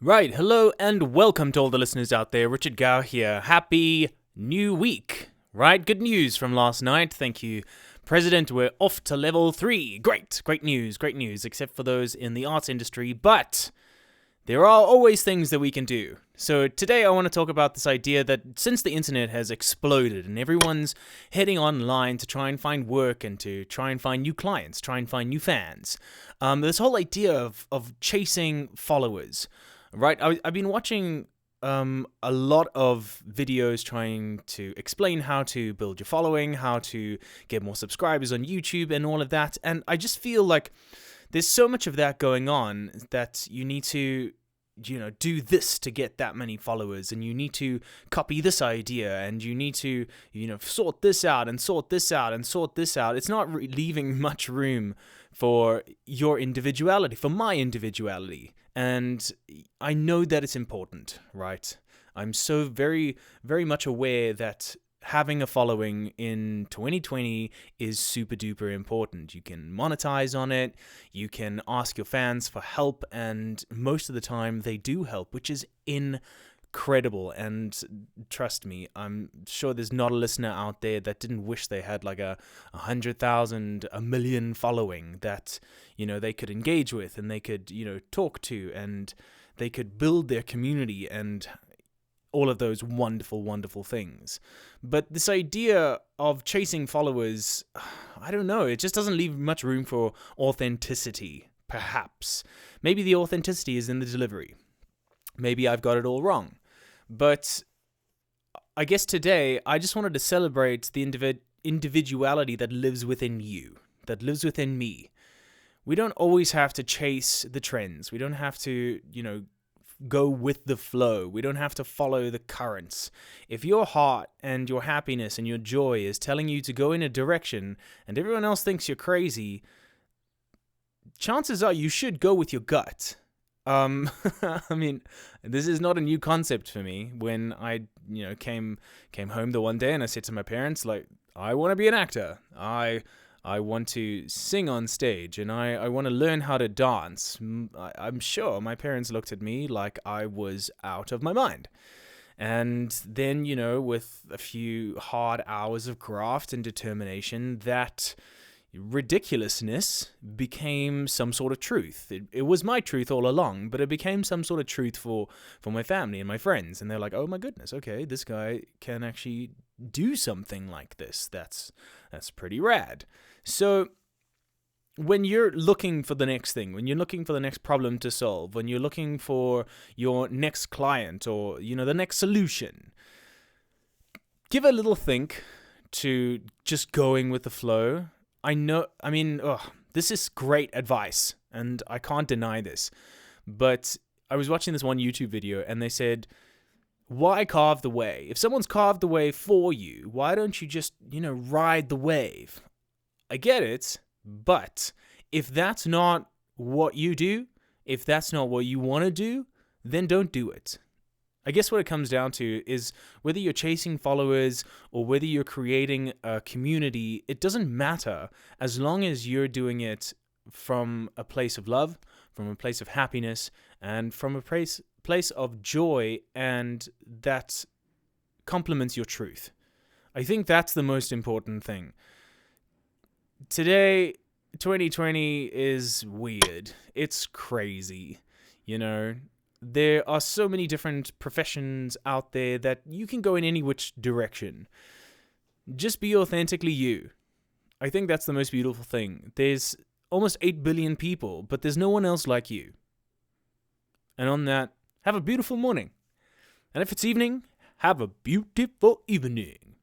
Right, hello and welcome to all the listeners out there. Richard Gow here. Happy new week. Right, good news from last night. Thank you, President. We're off to level 3. Great news, except for those in the arts industry. But there are always things that we can do. So today I want to talk about this idea that since the internet has exploded and everyone's heading online to try and find work and to try and find new clients, try and find new fans, this whole idea of chasing followers. Right, I've been watching a lot of videos trying to explain how to build your following, how to get more subscribers on YouTube and all of that. And I just feel like there's so much of that going on that you need to, do this to get that many followers, and you need to copy this idea, and you need to, sort this out and sort this out and sort this out. It's not leaving much room for your individuality, for my individuality. And I know that it's important, right? I'm so very, very much aware that having a following in 2020 is super duper important. You can monetize on it, you can ask your fans for help, and most of the time they do help, which is incredible. And trust me, I'm sure there's not a listener out there that didn't wish they had like a 100,000, a million following that, they could engage with and they could, talk to, and they could build their community and all of those wonderful, wonderful things. But this idea of chasing followers, I don't know, it just doesn't leave much room for authenticity, perhaps. Maybe the authenticity is in the delivery. Maybe I've got it all wrong. But I guess today, I just wanted to celebrate the individuality that lives within you, that lives within me. We don't always have to chase the trends. We don't have to, go with the flow. We don't have to follow the currents. If your heart and your happiness and your joy is telling you to go in a direction and everyone else thinks you're crazy, chances are you should go with your gut. I mean, this is not a new concept for me. When I, came home the one day and I said to my parents, like, I want to be an actor. I want to sing on stage, and I want to learn how to dance. I'm sure my parents looked at me like I was out of my mind. And then, with a few hard hours of graft and determination, that ridiculousness became some sort of truth. It was my truth all along, but it became some sort of truth for my family and my friends. And they're like, oh my goodness, okay, this guy can actually do something like this. That's pretty rad. So when you're looking for the next thing, when you're looking for the next problem to solve, when you're looking for your next client or, the next solution, give a little think to just going with the flow. This is great advice, and I can't deny this. But I was watching this one YouTube video, and they said, why carve the wave? If someone's carved the wave for you, why don't you just, ride the wave? I get it, but if that's not what you do, if that's not what you want to do, then don't do it. I guess what it comes down to is whether you're chasing followers or whether you're creating a community, it doesn't matter as long as you're doing it from a place of love, from a place of happiness, and from a place of joy, and that complements your truth. I think that's the most important thing. Today, 2020 is weird. It's crazy. There are so many different professions out there that you can go in any which direction. Just be authentically you. I think that's the most beautiful thing. There's almost 8 billion people, but there's no one else like you. And on that, have a beautiful morning. And if it's evening, have a beautiful evening.